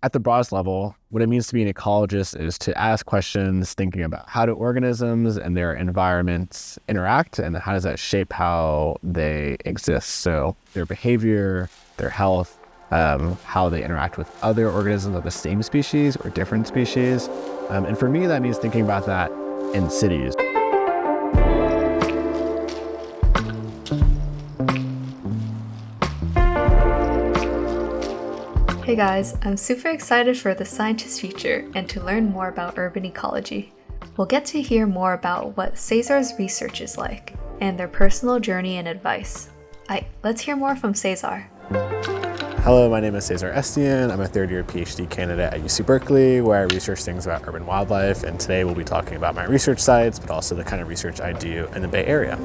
at the broadest level, what it means to be an ecologist is to ask questions thinking about how do organisms and their environments interact, and how does that shape how they exist. So their behavior, their health, how they interact with other organisms of the same species or different species. And for me, that means thinking about that in cities. Hey guys, I'm super excited for the scientist feature and to learn more about urban ecology. We'll get to hear more about what Cesar's research is like and their personal journey and advice. Let's hear more from Cesar. Hello, my name is Cesar Estien. I'm a third-year PhD candidate at UC Berkeley, where I research things about urban wildlife, and today we'll be talking about my research sites, but also the kind of research I do in the Bay Area.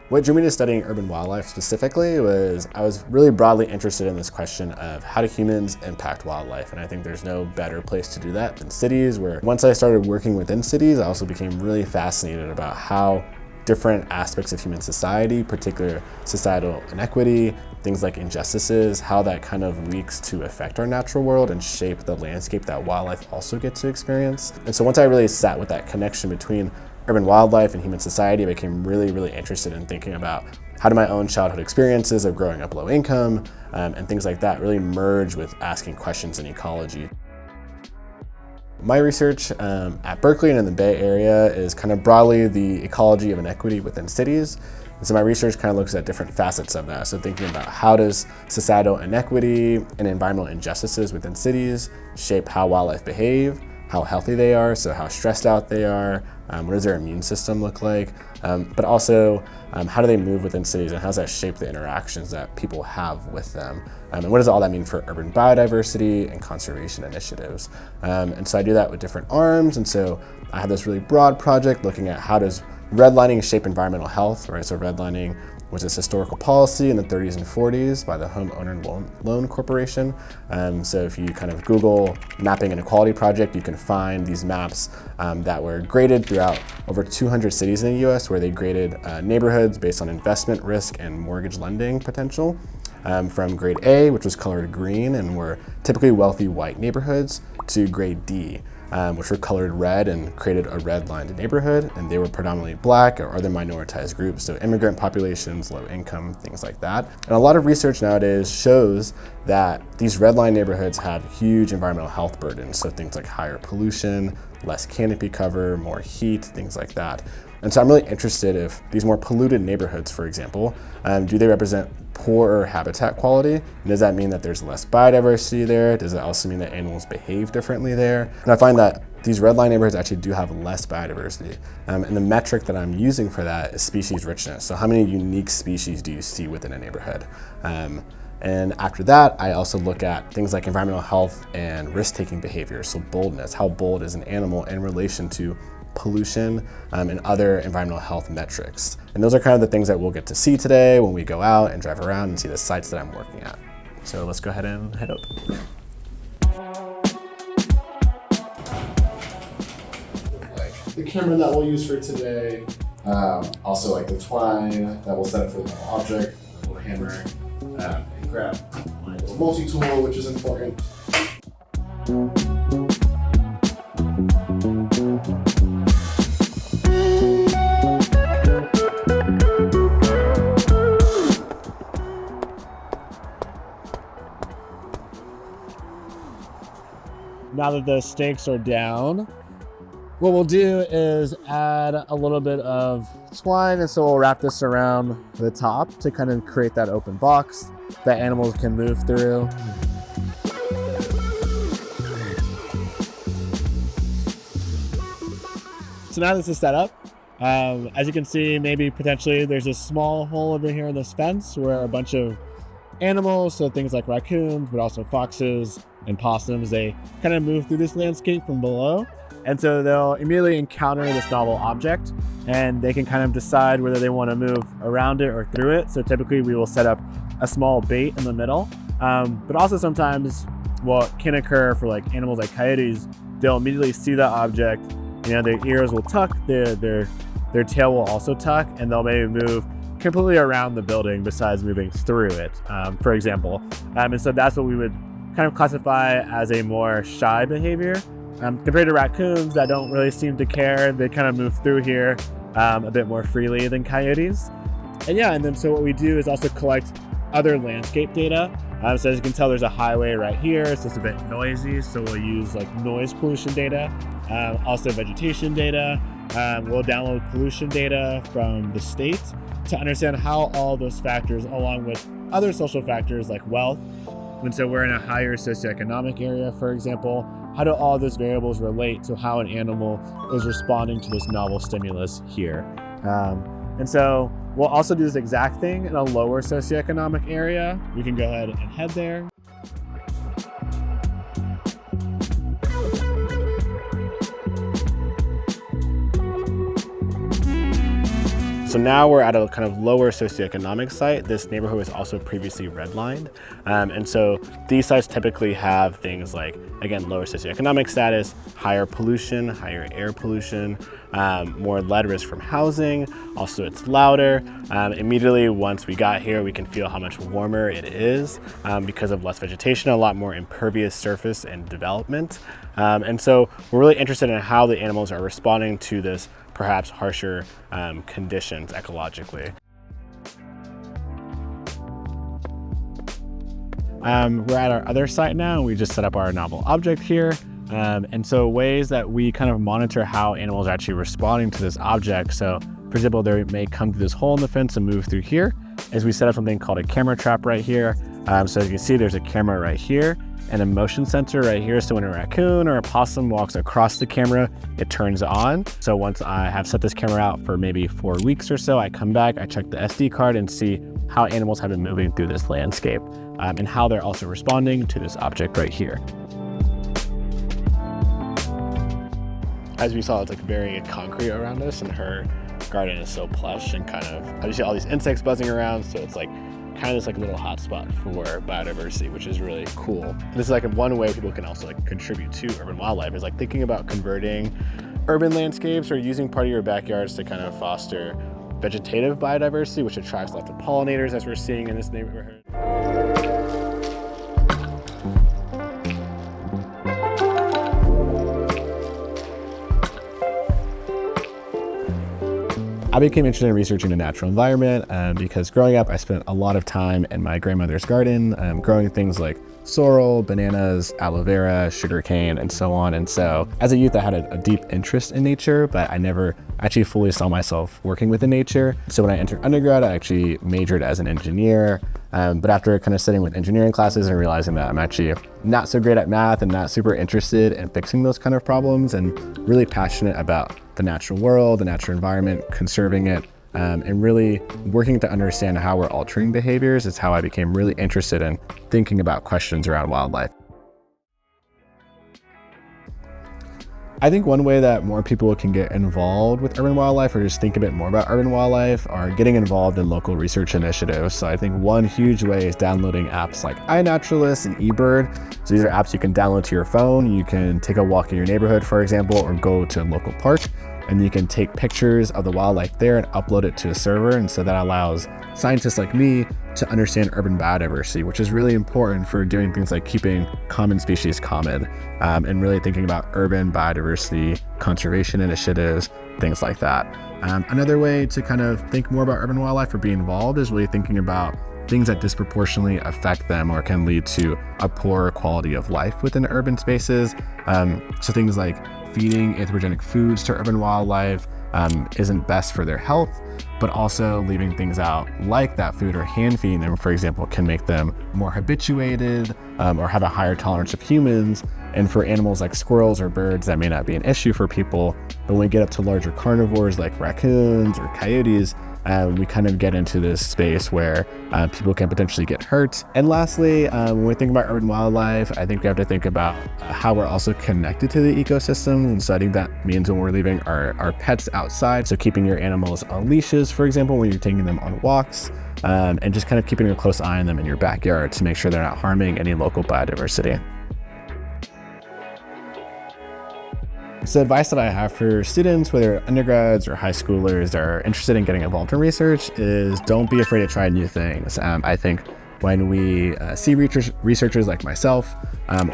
What drew me to studying urban wildlife specifically was I was really broadly interested in this question of how do humans impact wildlife, and I think there's no better place to do that than cities, where once I started working within cities, I also became really fascinated about how different aspects of human society, particular societal inequity, things like injustices, how that kind of leaks to affect our natural world and shape the landscape that wildlife also gets to experience. And so once I really sat with that connection between urban wildlife and human society, I became really interested in thinking about how do my own childhood experiences of growing up low income and things like that really merge with asking questions in ecology. My research at Berkeley and in the Bay Area is kind of broadly the ecology of inequity within cities. And so my research kind of looks at different facets of that. So thinking about how does societal inequity and environmental injustices within cities shape how wildlife behave, how healthy they are, so how stressed out they are, what does their immune system look like, but also how do they move within cities and how does that shape the interactions that people have with them, and what does all that mean for urban biodiversity and conservation initiatives. And so I do that with different arms, and so I have this really broad project looking at how does redlining shape environmental health, right? So redlining was this historical policy in the 30s and 40s by the Homeowner Loan Corporation. So if you kind of Google mapping inequality project, you can find these maps that were graded throughout over 200 cities in the US, where they graded neighborhoods based on investment risk and mortgage lending potential. From grade A, which was colored green and were typically wealthy white neighborhoods, to grade D, which were colored red and created a redlined neighborhood, and they were predominantly Black or other minoritized groups, so immigrant populations, low income, things like that. And a lot of research nowadays shows that these redline neighborhoods had huge environmental health burdens, so things like higher pollution, less canopy cover, more heat, things like that. And so I'm really interested if these more polluted neighborhoods, for example, do they represent poorer habitat quality? And does that mean that there's less biodiversity there? Does it also mean that animals behave differently there? And I find that these redline neighborhoods actually do have less biodiversity. And the metric that I'm using for that is species richness. So how many unique species do you see within a neighborhood? And after that, I also look at things like environmental health and risk-taking behavior. So boldness, how bold is an animal in relation to pollution and other environmental health metrics. And those are kind of the things that we'll get to see today when we go out and drive around and see the sites that I'm working at. So let's go ahead and head up. The camera that we'll use for today, also like the twine that we'll set up for the metal object, a little hammer, and grab my little multi-tool, which is important. Now that the stakes are down, what we'll do is add a little bit of twine, and so we'll wrap this around the top to kind of create that open box that animals can move through. So now this is set up, as you can see, maybe potentially there's a small hole over here in this fence where a bunch of animals, so things like raccoons, but also foxes and possums, they kind of move through this landscape from below. And so they'll immediately encounter this novel object, and they can kind of decide whether they want to move around it or through it. So typically we will set up a small bait in the middle, but also sometimes what can occur for like animals like coyotes, they'll immediately see that object, you know, their ears will tuck, their their tail will also tuck and they'll maybe move completely around the building besides moving through it, for example. And so that's what we would kind of classify as a more shy behavior. Compared to raccoons that don't really seem to care, they kind of move through here a bit more freely than coyotes. And then so what we do is also collect other landscape data. So as you can tell, there's a highway right here, so it's a bit noisy, so we'll use like noise pollution data, also vegetation data. We'll download pollution data from the state to understand how all those factors, along with other social factors like wealth, and so we're in a higher socioeconomic area, for example, how do all those variables relate to how an animal is responding to this novel stimulus here? And so we'll also do this exact thing in a lower socioeconomic area. We can go ahead and head there. So now we're at a kind of lower socioeconomic site. This neighborhood was also previously redlined. And so these sites typically have things like, again, lower socioeconomic status, higher pollution, higher air pollution, more lead risk from housing. Also, it's louder. Immediately once we got here, we can feel how much warmer it is because of less vegetation, a lot more impervious surface and development. And so we're really interested in how the animals are responding to this perhaps harsher conditions ecologically. We're at our other site now, and we just set up our novel object here. And so ways that we kind of monitor how animals are actually responding to this object. So for example, they may come through this hole in the fence and move through here, is we set up something called a camera trap right here. So as you can see, there's a camera right here and a motion sensor right here. So when a raccoon or a possum walks across the camera, it turns on. So once I have set this camera out for maybe 4 weeks or so, I come back, I check the SD card and see how animals have been moving through this landscape and how they're also responding to this object right here. As we saw, it's like very concrete around us, and her garden is so plush and kind of, you see all these insects buzzing around. So it's like kind of this like little hotspot for biodiversity, which is really cool. And this is like one way people can also like contribute to urban wildlife, is like thinking about converting urban landscapes or using part of your backyards to kind of foster vegetative biodiversity, which attracts lots of pollinators, as we're seeing in this neighborhood. I became interested in researching the natural environment because growing up, I spent a lot of time in my grandmother's garden, growing things like sorrel, bananas, aloe vera, sugarcane, and so on. And so as a youth, I had a deep interest in nature, but I never actually fully saw myself working within nature. So when I entered undergrad, I actually majored as an engineer. But after kind of sitting with engineering classes and realizing that I'm actually not so great at math and not super interested in fixing those kind of problems, and really passionate about the natural world, the natural environment, conserving it, and really working to understand how we're altering behaviors, is how I became really interested in thinking about questions around wildlife. I think one way that more people can get involved with urban wildlife, or just think a bit more about urban wildlife, are getting involved in local research initiatives. So I think one huge way is downloading apps like iNaturalist and eBird. So these are apps you can download to your phone. You can take a walk in your neighborhood, for example, or go to a local park, and you can take pictures of the wildlife there and upload it to a server. And so that allows scientists like me to understand urban biodiversity, which is really important for doing things like keeping common species common, and really thinking about urban biodiversity conservation initiatives, things like that. Another way to kind of think more about urban wildlife or be involved is really thinking about things that disproportionately affect them or can lead to a poorer quality of life within urban spaces. So things like feeding anthropogenic foods to urban wildlife isn't best for their health, but also leaving things out like that food or hand feeding them, for example, can make them more habituated or have a higher tolerance of humans. And for animals like squirrels or birds, that may not be an issue for people. But when we get up to larger carnivores like raccoons or coyotes, we kind of get into this space where people can potentially get hurt. And lastly, when we think about urban wildlife, I think we have to think about how we're also connected to the ecosystem. And so I think that means when we're leaving our pets outside, so keeping your animals on leashes, for example, when you're taking them on walks, and just kind of keeping a close eye on them in your backyard to make sure they're not harming any local biodiversity. So advice that I have for students, whether undergrads or high schoolers that are interested in getting involved in research, is don't be afraid to try new things. I think when we see researchers like myself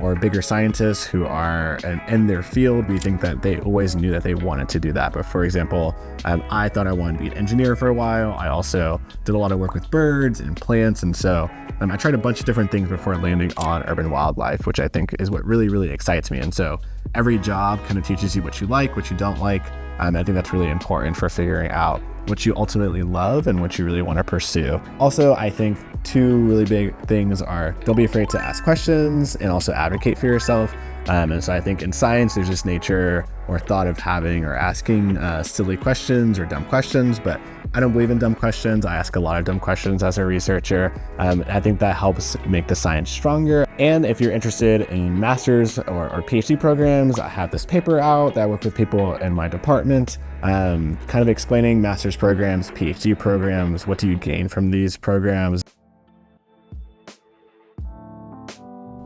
or bigger scientists who are in their field, we think that they always knew that they wanted to do that. But for example, I thought I wanted to be an engineer for a while. I also did a lot of work with birds and plants. And so I tried a bunch of different things before landing on urban wildlife, which I think is what really, really excites me. And so every job kind of teaches you what you like, what you don't like. I think that's really important for figuring out what you ultimately love and what you really want to pursue. Also, I think two really big things are don't be afraid to ask questions and also advocate for yourself. And so I think in science, there's this nature or thought of having or asking silly questions or dumb questions, but I don't believe in dumb questions. I ask a lot of dumb questions as a researcher. I think that helps make the science stronger. And if you're interested in master's or PhD programs, I have this paper out that I work with people in my department, kind of explaining master's programs, PhD programs, what do you gain from these programs.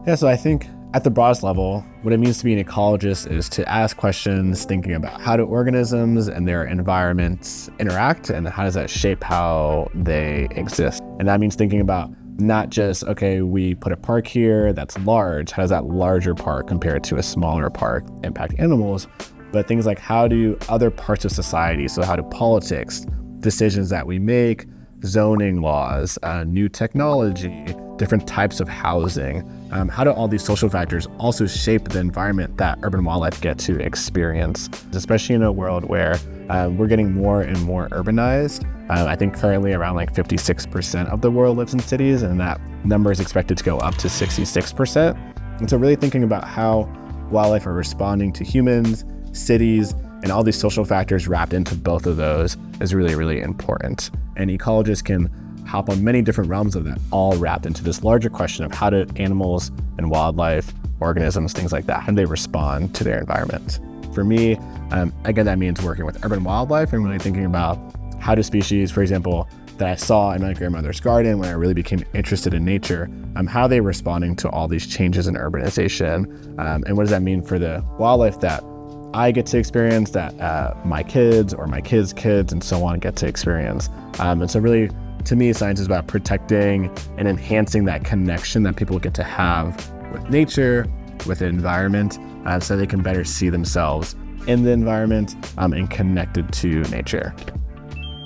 Yeah, so I think at the broadest level, what it means to be an ecologist is to ask questions thinking about how do organisms and their environments interact and how does that shape how they exist. And that means thinking about not just, okay, we put a park here that's large, how does that larger park compared to a smaller park impact animals, but things like how do other parts of society, so how do politics, decisions that we make, zoning laws, new technology, different types of housing, how do all these social factors also shape the environment that urban wildlife get to experience, especially in a world where we're getting more and more urbanized. I think currently around like 56% of the world lives in cities, and that number is expected to go up to 66%. And so really thinking about how wildlife are responding to humans, cities, and all these social factors wrapped into both of those is really, really important. And ecologists can hop on many different realms of that, all wrapped into this larger question of how do animals and wildlife, organisms, things like that, how do they respond to their environment? For me, again, that means working with urban wildlife and really thinking about how do species, for example, that I saw in my grandmother's garden when I really became interested in nature, how are they responding to all these changes in urbanization? And what does that mean for the wildlife that I get to experience, that my kids or my kids' kids and so on get to experience? And so really, to me, science is about protecting and enhancing that connection that people get to have with nature, with the environment, so they can better see themselves in the environment and connected to nature.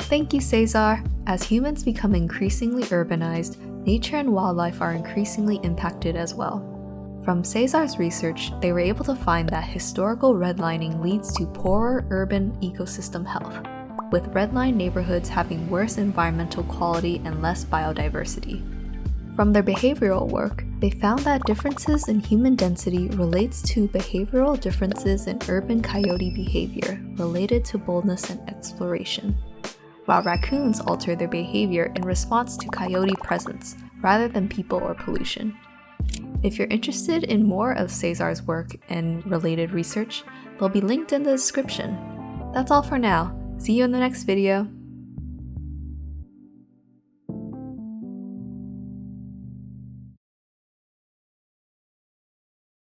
Thank you, Cesar. As humans become increasingly urbanized, nature and wildlife are increasingly impacted as well. From Cesar's research, they were able to find that historical redlining leads to poorer urban ecosystem health, with redlined neighborhoods having worse environmental quality and less biodiversity. From their behavioral work, they found that differences in human density relates to behavioral differences in urban coyote behavior related to boldness and exploration, while raccoons alter their behavior in response to coyote presence rather than people or pollution. If you're interested in more of Cesar's work and related research, they'll be linked in the description. That's all for now. See you in the next video.